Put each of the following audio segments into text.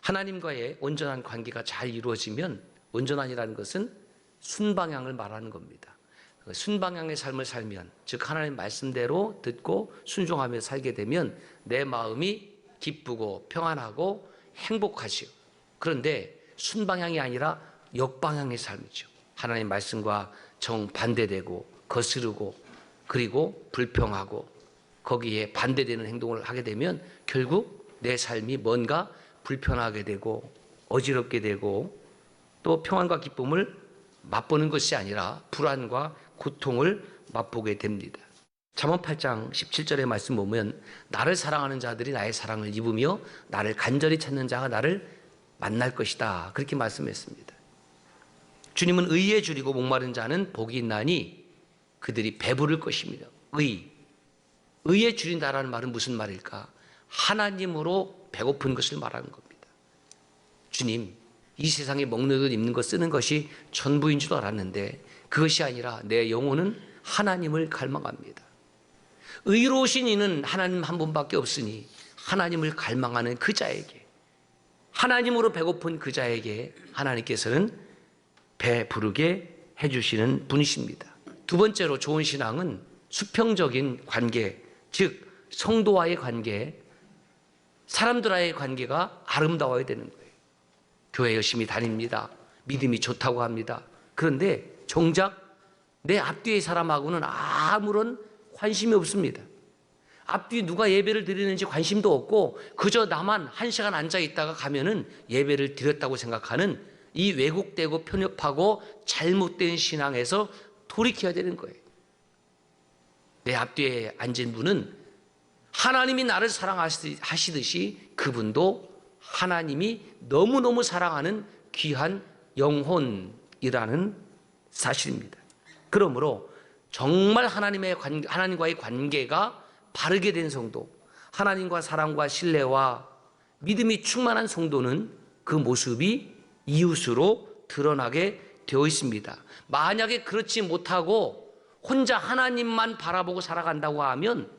하나님과의 온전한 관계가 잘 이루어지면, 온전한이라는 것은 순방향을 말하는 겁니다. 순방향의 삶을 살면, 즉 하나님 말씀대로 듣고 순종하며 살게 되면 내 마음이 기쁘고 평안하고 행복하지요. 그런데 순방향이 아니라 역방향의 삶이죠. 하나님 말씀과 정반대되고 거스르고 그리고 불평하고 거기에 반대되는 행동을 하게 되면 결국 내 삶이 뭔가 불편하게 되고 어지럽게 되고 또 평안과 기쁨을 맛보는 것이 아니라 불안과 고통을 맛보게 됩니다. 잠언 8장 17절의 말씀 보면 나를 사랑하는 자들이 나의 사랑을 입으며 나를 간절히 찾는 자가 나를 만날 것이다, 그렇게 말씀했습니다. 주님은 의에 줄이고 목마른 자는 복이 있나니 그들이 배부를 것입니다. 의에 줄인다라는 말은 무슨 말일까? 하나님으로 배고픈 것을 말하는 겁니다. 주님, 이 세상에 먹는 것 입는 것 쓰는 것이 전부인 줄 알았는데 그것이 아니라 내 영혼은 하나님을 갈망합니다. 의로우신 이는 하나님 한 분밖에 없으니 하나님을 갈망하는 그 자에게, 하나님으로 배고픈 그 자에게 하나님께서는 배부르게 해주시는 분이십니다. 두 번째로 좋은 신앙은 수평적인 관계, 즉 성도와의 관계, 사람들과의 관계가 아름다워야 되는 거예요. 교회 열심히 다닙니다. 믿음이 좋다고 합니다. 그런데 정작 내 앞뒤의 사람하고는 아무런 관심이 없습니다. 앞뒤 누가 예배를 드리는지 관심도 없고 그저 나만 1시간 앉아 있다가 가면은 예배를 드렸다고 생각하는 이 왜곡되고 편협하고 잘못된 신앙에서 돌이켜야 되는 거예요. 내 앞뒤에 앉은 분은 하나님이 나를 사랑하시듯이 그분도 하나님이 너무너무 사랑하는 귀한 영혼이라는 사실입니다. 그러므로 정말 하나님과의 관계가 바르게 된 성도, 하나님과 사랑과 신뢰와 믿음이 충만한 성도는 그 모습이 이웃으로 드러나게 되어 있습니다. 만약에 그렇지 못하고 혼자 하나님만 바라보고 살아간다고 하면,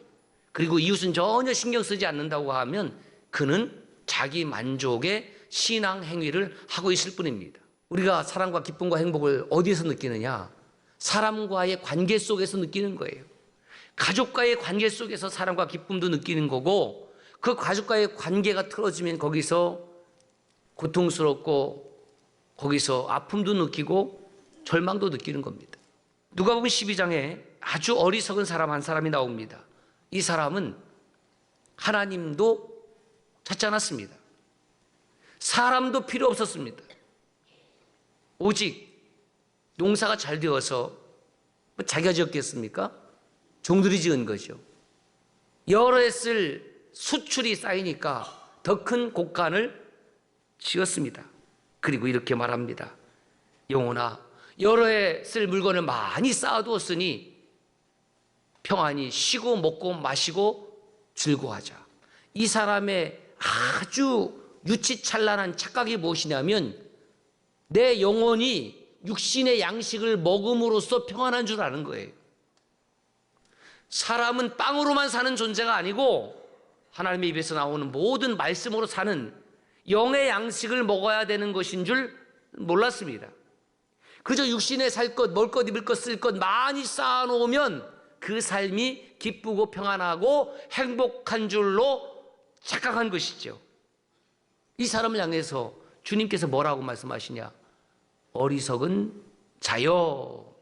그리고 이웃은 전혀 신경 쓰지 않는다고 하면 그는 자기 만족의 신앙 행위를 하고 있을 뿐입니다. 우리가 사랑과 기쁨과 행복을 어디에서 느끼느냐? 사람과의 관계 속에서 느끼는 거예요. 가족과의 관계 속에서 사랑과 기쁨도 느끼는 거고, 그 가족과의 관계가 틀어지면 거기서 고통스럽고 거기서 아픔도 느끼고 절망도 느끼는 겁니다. 누가복음 12장에 아주 어리석은 사람 한 사람이 나옵니다. 이 사람은 하나님도 찾지 않았습니다. 사람도 필요 없었습니다. 오직 농사가 잘 되어서 자기가 지었겠습니까? 종들이 지은 거죠. 여러 해 쓸 수출이 쌓이니까 더 큰 곡간을 지었습니다. 그리고 이렇게 말합니다. 영혼아, 여러 해 쓸 물건을 많이 쌓아두었으니 평안히 쉬고 먹고 마시고 즐거워하자. 이 사람의 아주 유치찬란한 착각이 무엇이냐면 내 영혼이 육신의 양식을 먹음으로써 평안한 줄 아는 거예요. 사람은 빵으로만 사는 존재가 아니고 하나님의 입에서 나오는 모든 말씀으로 사는 영의 양식을 먹어야 되는 것인 줄 몰랐습니다. 그저 육신에 살 것, 먹을 것, 입을 것, 쓸 것 많이 쌓아놓으면 그 삶이 기쁘고 평안하고 행복한 줄로 착각한 것이죠. 이 사람을 향해서 주님께서 뭐라고 말씀하시냐? 어리석은 자여.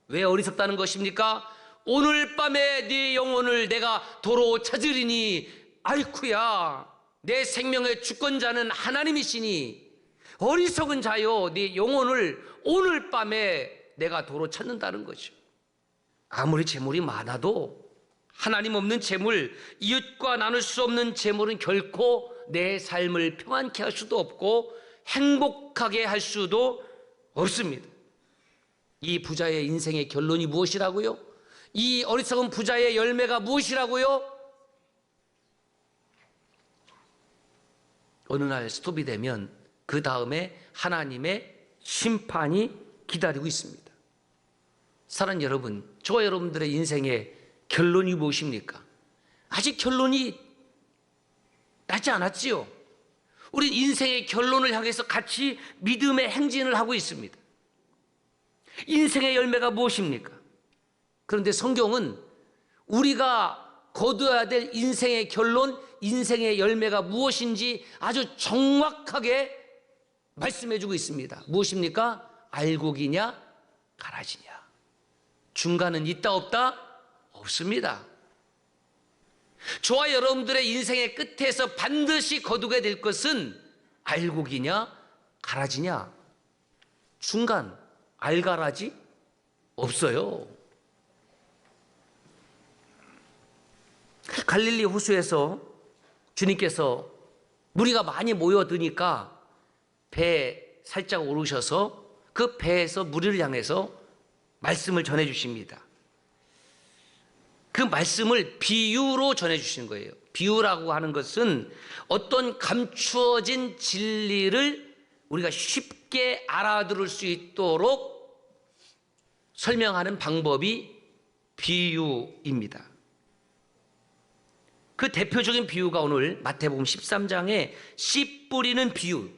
왜 어리석다는 것입니까? 오늘 밤에 네 영혼을 내가 도로 찾으리니, 아이쿠야, 내 생명의 주권자는 하나님이시니 어리석은 자여, 네 영혼을 오늘 밤에 내가 도로 찾는다는 거죠. 아무리 재물이 많아도 하나님 없는 재물, 이웃과 나눌 수 없는 재물은 결코 내 삶을 평안케 할 수도 없고 행복하게 할 수도 없습니다. 이 부자의 인생의 결론이 무엇이라고요? 이 어리석은 부자의 열매가 무엇이라고요? 어느 날 스톱이 되면 그 다음에 하나님의 심판이 기다리고 있습니다. 사랑하는 여러분, 저와 여러분들의 인생의 결론이 무엇입니까? 아직 결론이 나지 않았지요. 우리 인생의 결론을 향해서 같이 믿음의 행진을 하고 있습니다. 인생의 열매가 무엇입니까? 그런데 성경은 우리가 거두어야 될 인생의 결론, 인생의 열매가 무엇인지 아주 정확하게 말씀해주고 있습니다. 무엇입니까? 알곡이냐 가라지냐. 중간은 있다 없다? 없습니다. 저와 여러분들의 인생의 끝에서 반드시 거두게 될 것은 알곡이냐 가라지냐. 중간 알가라지 없어요. 갈릴리 호수에서 주님께서 무리가 많이 모여드니까 배에 살짝 오르셔서 그 배에서 무리를 향해서 말씀을 전해 주십니다. 그 말씀을 비유로 전해 주시는 거예요. 비유라고 하는 것은 어떤 감추어진 진리를 우리가 쉽게 알아들을 수 있도록 설명하는 방법이 비유입니다. 그 대표적인 비유가 오늘 마태복음 13장에 씨 뿌리는 비유.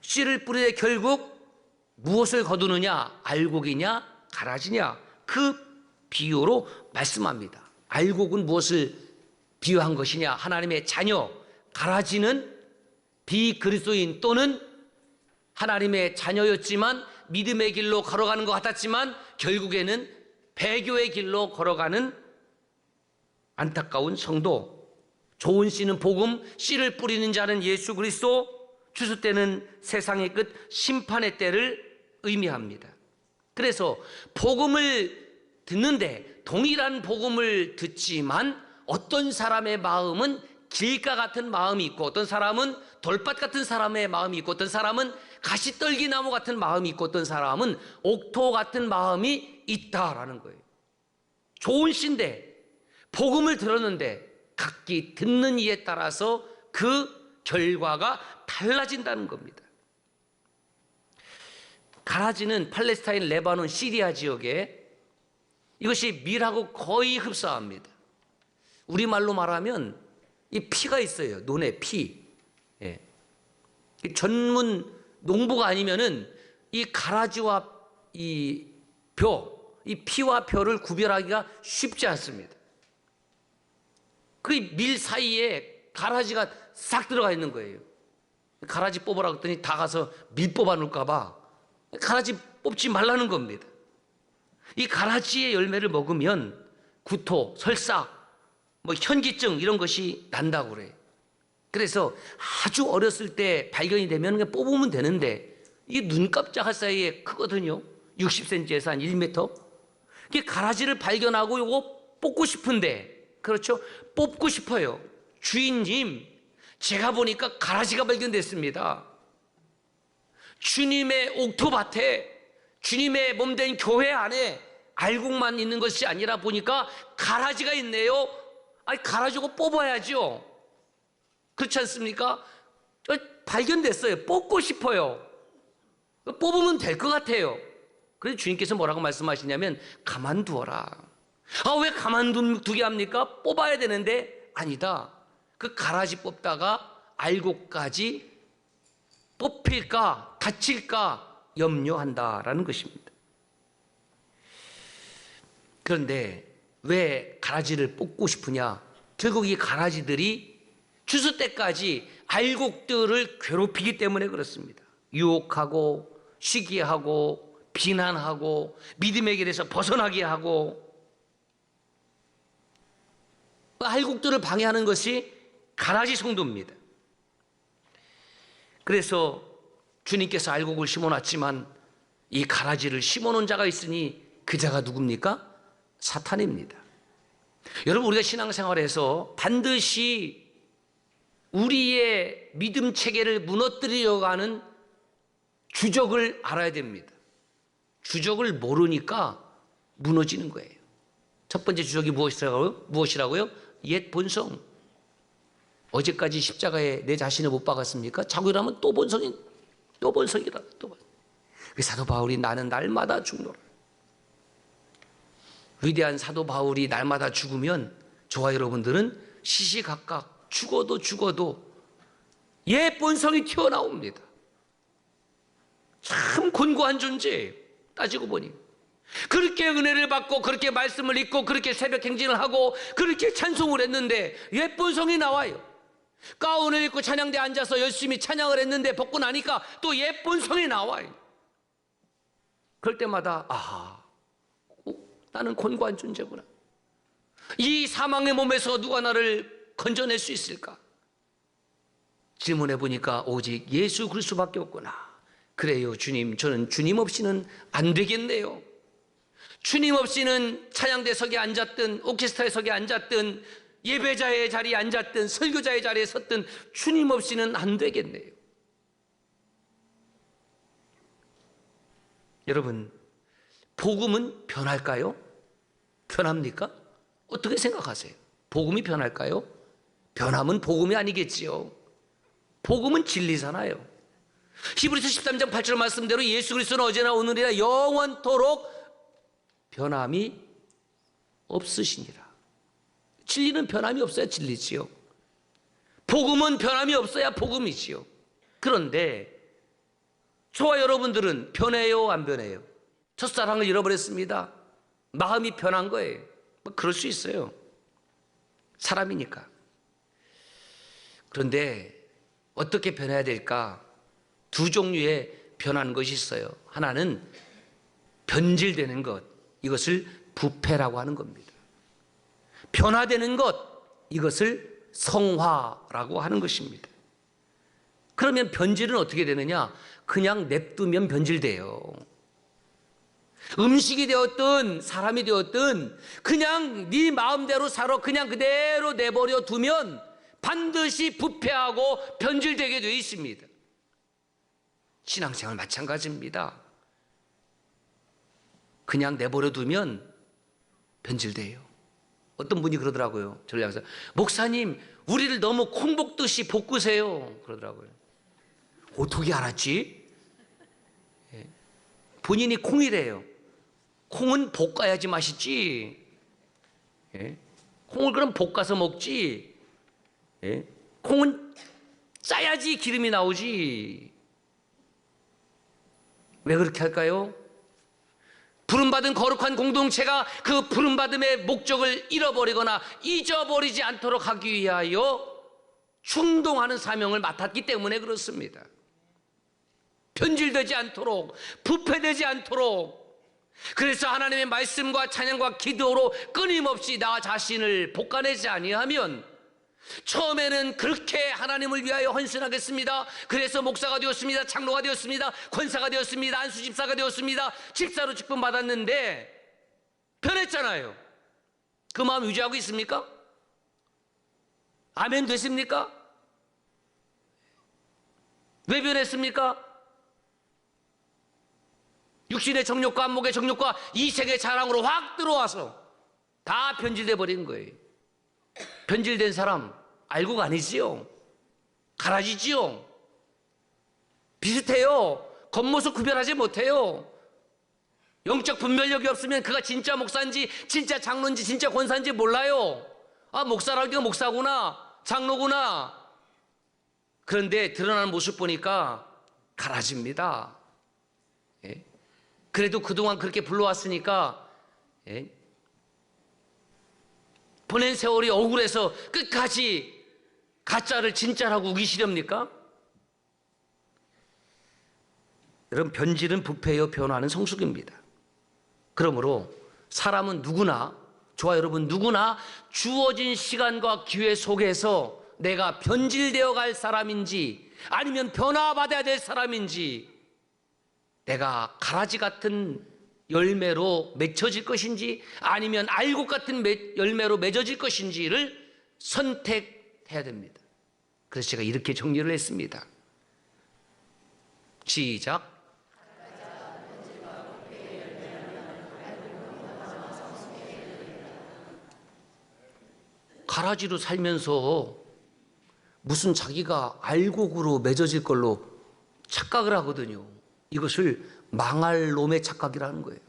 씨를 뿌리되 결국 무엇을 거두느냐? 알곡이냐? 가라지냐? 그 비유로 말씀합니다. 알곡은 무엇을 비유한 것이냐? 하나님의 자녀. 가라지는 비그리스도인 또는 하나님의 자녀였지만 믿음의 길로 걸어가는 것 같았지만 결국에는 배교의 길로 걸어가는 안타까운 성도. 좋은 씨는 복음, 씨를 뿌리는 자는 예수 그리스도, 추수 때는 세상의 끝, 심판의 때를 의미합니다. 그래서 복음을 듣는데 동일한 복음을 듣지만 어떤 사람의 마음은 길가 같은 마음이 있고 어떤 사람은 돌밭 같은 사람의 마음이 있고 어떤 사람은 가시떨기나무 같은 마음이 있고 어떤 사람은 옥토 같은 마음이 있다라는 거예요. 좋은 씨인데 복음을 들었는데 각기 듣는 이에 따라서 그 결과가 달라진다는 겁니다. 가라지는 팔레스타인, 레바논, 시리아 지역에 이것이 밀하고 거의 흡사합니다. 우리말로 말하면 이 피가 있어요. 논에 피. 예. 전문 농부가 아니면은 이 가라지와 이 피와 벼를 구별하기가 쉽지 않습니다. 그 밀 사이에 가라지가 싹 들어가 있는 거예요. 가라지 뽑으라고 했더니 다 가서 밀 뽑아 놓을까 봐 가라지 뽑지 말라는 겁니다. 이 가라지의 열매를 먹으면 구토, 설사, 현기증 이런 것이 난다고 그래요. 그래서 아주 어렸을 때 발견이 되면 그냥 뽑으면 되는데 이게 눈 깜짝할 사이에 크거든요. 60cm에서 한 1m. 이게 가라지를 발견하고 이거 뽑고 싶은데, 그렇죠? 뽑고 싶어요. 주인님, 제가 보니까 가라지가 발견됐습니다. 주님의 옥토밭에, 주님의 몸된 교회 안에 알곡만 있는 것이 아니라 보니까 가라지가 있네요. 아니, 가라지고 뽑아야죠. 그렇지 않습니까? 발견됐어요. 뽑고 싶어요. 뽑으면 될 것 같아요. 그래서 주님께서 뭐라고 말씀하시냐면 가만두어라. 아, 왜 가만두게 합니까? 뽑아야 되는데 아니다. 그 가라지 뽑다가 알곡까지 뽑힐까 다칠까 염려한다라는 것입니다. 그런데 왜 가라지를 뽑고 싶으냐? 결국 이 가라지들이 추수 때까지 알곡들을 괴롭히기 때문에 그렇습니다. 유혹하고 시기하고 비난하고 믿음의 길에서 벗어나게 하고 알곡들을 방해하는 것이 가라지 성도입니다. 그래서 주님께서 알곡을 심어놨지만 이 가라지를 심어놓은 자가 있으니 그 자가 누굽니까? 사탄입니다. 여러분, 우리가 신앙생활에서 반드시 우리의 믿음 체계를 무너뜨리려고 하는 주적을 알아야 됩니다. 주적을 모르니까 무너지는 거예요. 첫 번째 주적이 무엇이라고요? 옛 본성. 어제까지 십자가에 내 자신을 못 박았습니까? 자고 일하면 또 본성이라. 사도 바울이 나는 날마다 죽노라. 위대한 사도 바울이 날마다 죽으면 저와 여러분들은 시시각각 죽어도 옛 본성이 튀어나옵니다. 참 곤고한 존재예요. 따지고 보니 그렇게 은혜를 받고 그렇게 말씀을 읽고 그렇게 새벽 행진을 하고 그렇게 찬송을 했는데 옛 본성이 나와요. 가운을 입고 찬양대에 앉아서 열심히 찬양을 했는데 벗고 나니까 또 옛 본성이 나와요. 그럴 때마다 나는 곤고한 존재구나. 이 사망의 몸에서 누가 나를 건져낼 수 있을까? 질문해 보니까 오직 예수 그리스도밖에 없구나. 그래요, 주님. 저는 주님 없이는 안 되겠네요. 주님 없이는 찬양대석에 앉았든 오케스트라석에 앉았든 예배자의 자리에 앉았든 설교자의 자리에 섰든 주님 없이는 안 되겠네요. 여러분, 복음은 변할까요? 변합니까? 어떻게 생각하세요? 복음이 변할까요? 변함은 복음이 아니겠지요. 복음은 진리잖아요. 히브리서 13장 8절 말씀대로 예수 그리스도는 어제나 오늘이나 영원토록 변함이 없으시니라. 진리는 변함이 없어야 진리지요. 복음은 변함이 없어야 복음이지요. 그런데 저와 여러분들은 변해요, 안 변해요? 첫사랑을 잃어버렸습니다. 마음이 변한 거예요. 그럴 수 있어요. 사람이니까. 그런데 어떻게 변해야 될까? 두 종류의 변하는 것이 있어요. 하나는 변질되는 것, 이것을 부패라고 하는 겁니다. 변화되는 것, 이것을 성화라고 하는 것입니다. 그러면 변질은 어떻게 되느냐? 그냥 냅두면 변질돼요. 음식이 되었든 사람이 되었든 그냥 네 마음대로 살아 그냥 그대로 내버려 두면 반드시 부패하고 변질되게 되어 있습니다. 신앙생활 마찬가지입니다. 그냥 내버려 두면 변질돼요. 어떤 분이 그러더라고요. 저를 향해서 목사님, 우리를 너무 콩 볶듯이 볶으세요. 그러더라고요. 어떻게 알았지? 본인이 콩이래요. 콩은 볶아야지 맛있지. 콩을 그럼 볶아서 먹지. 콩은 짜야지 기름이 나오지. 왜 그렇게 할까요? 부름받은 거룩한 공동체가 그 부름받음의 목적을 잃어버리거나 잊어버리지 않도록 하기 위하여 충동하는 사명을 맡았기 때문에 그렇습니다. 변질되지 않도록, 부패되지 않도록. 그래서 하나님의 말씀과 찬양과 기도로 끊임없이 나 자신을 볶아내지 아니하면 처음에는 그렇게 하나님을 위하여 헌신하겠습니다. 그래서 목사가 되었습니다. 장로가 되었습니다. 권사가 되었습니다. 안수집사가 되었습니다. 집사로 직분 받았는데 변했잖아요. 그 마음 유지하고 있습니까? 아멘 됐습니까? 왜 변했습니까? 육신의 정욕과 안목의 정욕과 이생의 자랑으로 확 들어와서 다 변질돼 버린 거예요. 변질된 사람 알고가 아니지요. 가라지지요. 비슷해요. 겉모습 구별하지 못해요. 영적 분별력이 없으면 그가 진짜 목사인지 진짜 장로인지 진짜 권사인지 몰라요. 아, 목사라기가 목사구나, 장로구나. 그런데 드러나는 모습 보니까 가라집니다. 그래도 그동안 그렇게 불러왔으니까 보낸 세월이 억울해서 끝까지 가짜를 진짜라고 우기시렵니까? 여러분, 변질은 부패요, 변화는 성숙입니다. 그러므로 사람은 누구나, 저와 여러분 누구나 주어진 시간과 기회 속에서 내가 변질되어 갈 사람인지 아니면 변화받아야 될 사람인지, 내가 가라지 같은 열매로 맺혀질 것인지 아니면 알곡 같은 열매로 맺어질 것인지를 선택해야 됩니다. 그래서 제가 이렇게 정리를 했습니다. 시작. 가라지로 살면서 무슨 자기가 알곡으로 맺어질 걸로 착각을 하거든요. 이것을 망할 놈의 착각이라는 거예요.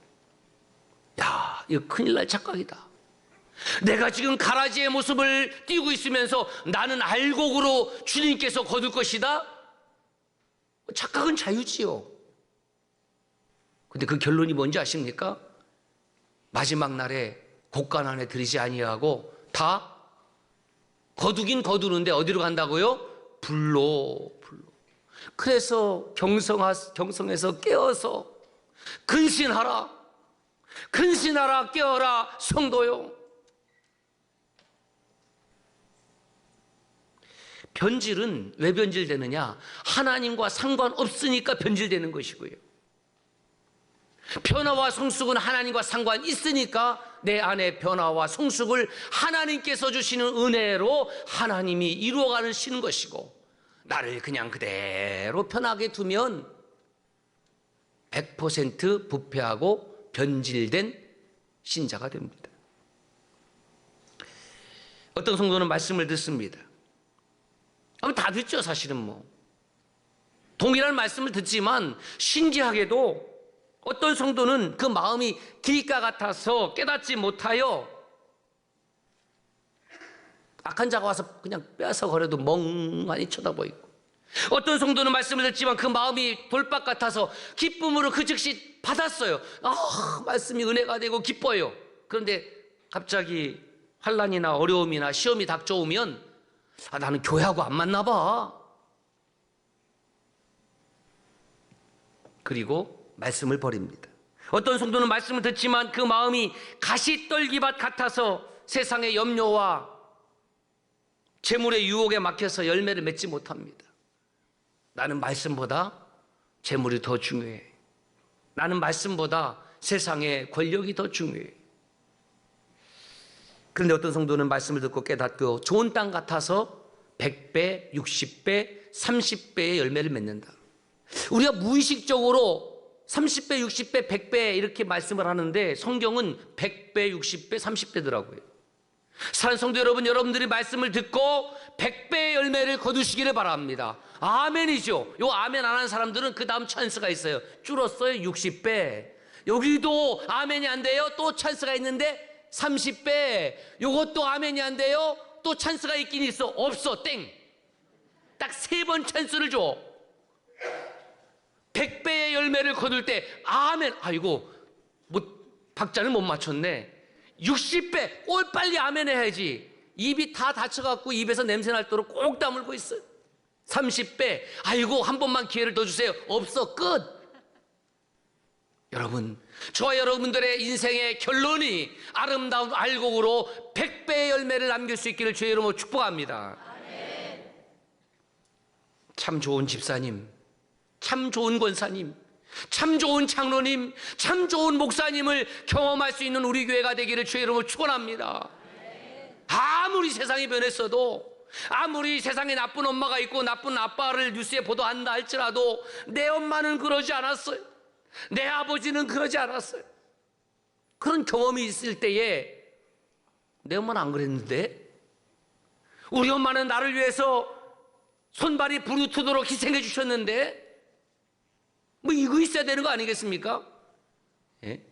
야, 이거 큰일 날 착각이다. 내가 지금 가라지의 모습을 띄고 있으면서 나는 알곡으로 주님께서 거둘 것이다? 착각은 자유지요. 근데 그 결론이 뭔지 아십니까? 마지막 날에 곡간 안에 들이지 아니하고 다 거두긴 거두는데 어디로 간다고요? 불로. 그래서 경성에서 깨어서 근신하라 깨어라 성도요. 변질은 왜 변질되느냐? 하나님과 상관없으니까 변질되는 것이고요. 변화와 성숙은 하나님과 상관 있으니까 내 안에 변화와 성숙을 하나님께서 주시는 은혜로 하나님이 이루어가시는 것이고, 나를 그냥 그대로 편하게 두면 100% 부패하고 변질된 신자가 됩니다. 어떤 성도는 말씀을 듣습니다. 다 듣죠. 사실은 동일한 말씀을 듣지만 신기하게도 어떤 성도는 그 마음이 길가 같아서 깨닫지 못하여 악한 자가 와서 그냥 빼앗아거려도 멍하니 쳐다보이고, 어떤 성도는 말씀을 듣지만 그 마음이 돌박 같아서 기쁨으로 그 즉시 받았어요. 말씀이 은혜가 되고 기뻐요. 그런데 갑자기 환난이나 어려움이나 시험이 닥쳐오면 나는 교회하고 안 맞나 봐. 그리고 말씀을 버립니다. 어떤 성도는 말씀을 듣지만 그 마음이 가시떨기밭 같아서 세상의 염려와 재물의 유혹에 막혀서 열매를 맺지 못합니다. 나는 말씀보다 재물이 더 중요해. 나는 말씀보다 세상의 권력이 더 중요해. 그런데 어떤 성도는 말씀을 듣고 깨닫고 좋은 땅 같아서 100배, 60배, 30배의 열매를 맺는다. 우리가 무의식적으로 30배, 60배, 100배 이렇게 말씀을 하는데 성경은 100배, 60배, 30배더라고요. 사랑하는 성도 여러분, 여러분들이 말씀을 듣고 100배의 열매를 거두시기를 바랍니다. 아멘이죠. 요 아멘 안 하는 사람들은 그 다음 찬스가 있어요. 줄었어요. 60배. 여기도 아멘이 안 돼요. 또 찬스가 있는데 30배. 요것도 아멘이 안 돼요. 또 찬스가 있긴 있어. 없어. 땡. 딱 3번 찬스를 줘. 100배의 열매를 거둘 때 아멘. 아이고 박자를 못 맞췄네. 60배. 빨리 아멘 해야지. 입이 다 다쳐갖고 입에서 냄새 날도록 꼭 다물고 있어요. 30배. 아이고 한 번만 기회를 더 주세요. 없어. 끝. 여러분, 저와 여러분들의 인생의 결론이 아름다운 알곡으로 100배의 열매를 남길 수 있기를 주의 이름으로 축복합니다. 아멘. 참 좋은 집사님, 참 좋은 권사님, 참 좋은 장로님, 참 좋은 목사님을 경험할 수 있는 우리 교회가 되기를 주의 이름으로 축원합니다. 아무리 세상이 변했어도, 아무리 세상에 나쁜 엄마가 있고 나쁜 아빠를 뉴스에 보도한다 할지라도 내 엄마는 그러지 않았어요. 내 아버지는 그러지 않았어요. 그런 경험이 있을 때에 내 엄마는 안 그랬는데, 우리 엄마는 나를 위해서 손발이 부르트도록 희생해 주셨는데, 이거 있어야 되는 거 아니겠습니까? 예?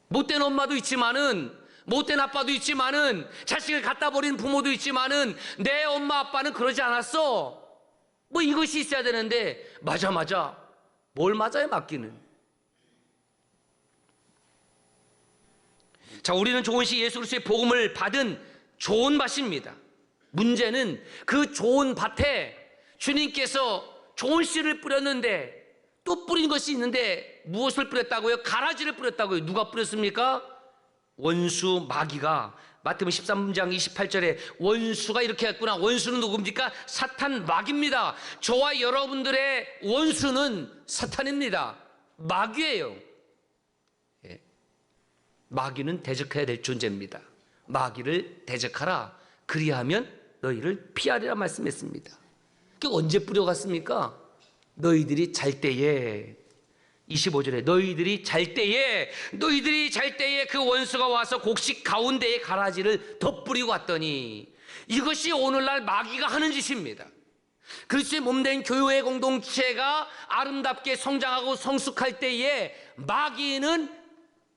못된 엄마도 있지만은, 못된 아빠도 있지만은, 자식을 갖다 버린 부모도 있지만은, 내 엄마 아빠는 그러지 않았어. 이것이 있어야 되는데, 맞아. 뭘 맞아요, 맞기는? 자, 우리는 좋은 씨 예수 그리스도의 복음을 받은 좋은 밭입니다. 문제는 그 좋은 밭에 주님께서 좋은 씨를 뿌렸는데 또 뿌린 것이 있는데 무엇을 뿌렸다고요? 가라지를 뿌렸다고요. 누가 뿌렸습니까? 원수 마귀가. 마태복음 13장 28절에 원수가 이렇게 했구나. 원수는 누굽니까? 사탄 마귀입니다. 저와 여러분들의 원수는 사탄입니다. 마귀예요. 예. 마귀는 대적해야 될 존재입니다. 마귀를 대적하라. 그리하면 너희를 피하리라 말씀했습니다. 그게 언제 뿌려갔습니까? 너희들이 잘 때에. 25절에 너희들이 잘 때에 그 원수가 와서 곡식 가운데에 가라지를 덧뿌리고 왔더니, 이것이 오늘날 마귀가 하는 짓입니다. 그리스도의 몸된 교회 공동체가 아름답게 성장하고 성숙할 때에 마귀는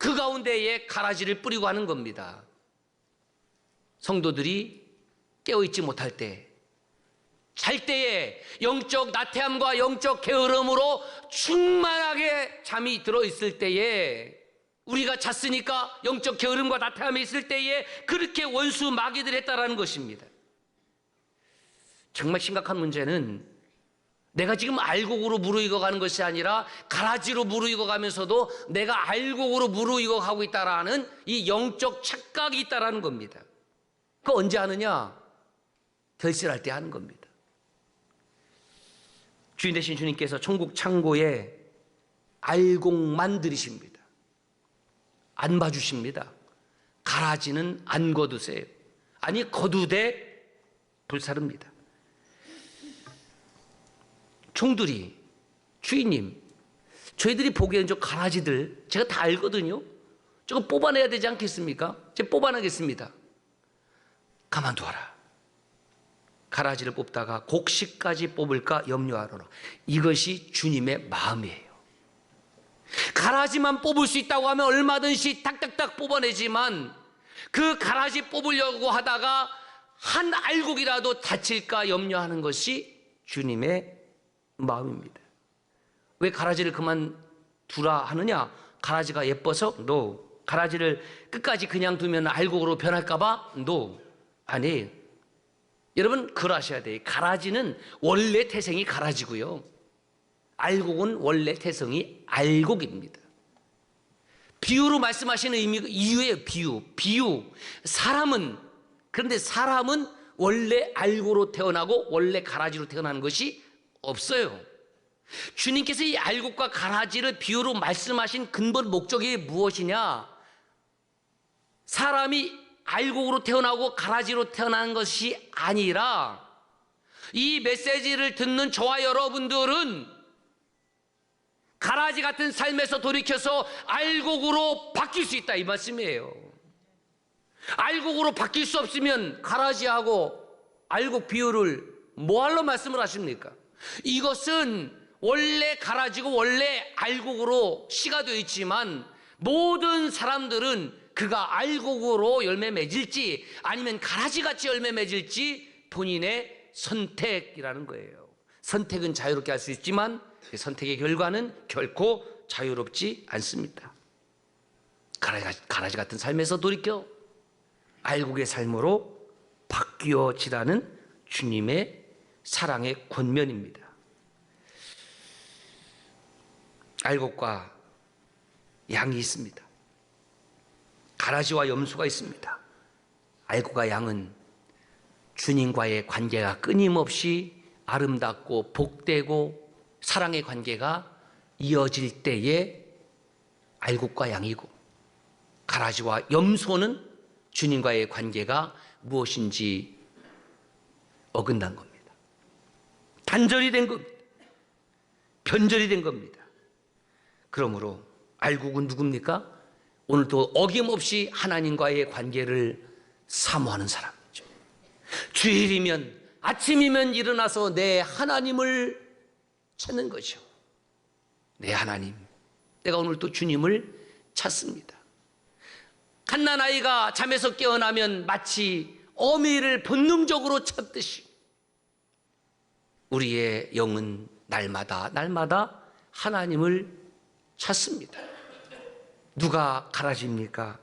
그 가운데에 가라지를 뿌리고 하는 겁니다. 성도들이 깨어있지 못할 때, 잘 때에 영적 나태함과 영적 게으름으로 충만하게 잠이 들어있을 때에, 우리가 잤으니까 영적 게으름과 나태함이 있을 때에 그렇게 원수 마귀들 했다라는 것입니다. 정말 심각한 문제는 내가 지금 알곡으로 무르익어가는 것이 아니라 가라지로 무르익어가면서도 내가 알곡으로 무르익어가고 있다라는 이 영적 착각이 있다라는 겁니다. 그거 언제 하느냐? 결실할 때 하는 겁니다. 주인 되신 주님께서 천국 창고에 알곡만 들이십니다. 안 봐주십니다. 가라지는 안 거두세요. 아니, 거두되 불사릅니다. 종들이, 주인님, 저희들이 보기에는 저 가라지들 제가 다 알거든요. 저거 뽑아내야 되지 않겠습니까? 제가 뽑아내겠습니다. 가만두어라. 가라지를 뽑다가 곡식까지 뽑을까 염려하노라. 이것이 주님의 마음이에요. 가라지만 뽑을 수 있다고 하면 얼마든지 딱딱딱 뽑아내지만, 그 가라지 뽑으려고 하다가 한 알곡이라도 다칠까 염려하는 것이 주님의 마음입니다. 왜 가라지를 그만두라 하느냐? 가라지가 예뻐서? No. 가라지를 끝까지 그냥 두면 알곡으로 변할까 봐? No. 아니에요. 여러분, 그걸 아셔야 돼요. 가라지는 원래 태생이 가라지고요, 알곡은 원래 태생이 알곡입니다. 비유로 말씀하시는 이유예요. 비유. 그런데 사람은 원래 알곡으로 태어나고 원래 가라지로 태어나는 것이 없어요. 주님께서 이 알곡과 가라지를 비유로 말씀하신 근본 목적이 무엇이냐? 사람이 알곡으로 태어나고 가라지로 태어난 것이 아니라, 이 메시지를 듣는 저와 여러분들은 가라지 같은 삶에서 돌이켜서 알곡으로 바뀔 수 있다, 이 말씀이에요. 알곡으로 바뀔 수 없으면 가라지하고 알곡 비유를 뭐하러 말씀을 하십니까? 이것은 원래 가라지고 원래 알곡으로 씨가 되어 있지만, 모든 사람들은 그가 알곡으로 열매 맺을지 아니면 가라지같이 열매 맺을지 본인의 선택이라는 거예요. 선택은 자유롭게 할 수 있지만 그 선택의 결과는 결코 자유롭지 않습니다. 가라지 같은 삶에서 돌이켜 알곡의 삶으로 바뀌어지라는 주님의 사랑의 권면입니다. 알곡과 양이 있습니다. 가라지와 염소가 있습니다. 알곡과 양은 주님과의 관계가 끊임없이 아름답고 복되고 사랑의 관계가 이어질 때에 알곡과 양이고, 가라지와 염소는 주님과의 관계가 무엇인지 어긋난 겁니다. 단절이 된 겁니다. 변절이 된 겁니다. 그러므로 알곡은 누굽니까? 오늘도 어김없이 하나님과의 관계를 사모하는 사람이죠. 주일이면, 아침이면 일어나서 내 하나님을 찾는 거죠. 내 하나님, 내가 오늘 또 주님을 찾습니다. 갓난아이가 잠에서 깨어나면 마치 어미를 본능적으로 찾듯이 우리의 영은 날마다 하나님을 찾습니다. 누가 가라지입니까?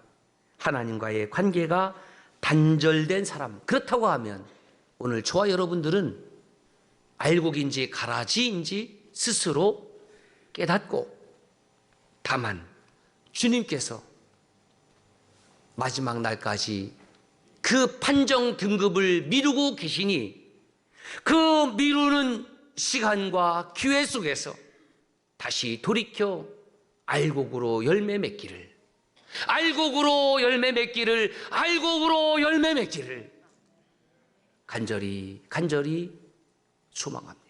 하나님과의 관계가 단절된 사람. 그렇다고 하면 오늘 저와 여러분들은 알곡인지 가라지인지 스스로 깨닫고, 다만 주님께서 마지막 날까지 그 판정 등급을 미루고 계시니, 그 미루는 시간과 기회 속에서 다시 돌이켜 알곡으로 열매 맺기를, 알곡으로 열매 맺기를, 알곡으로 열매 맺기를 간절히 소망합니다.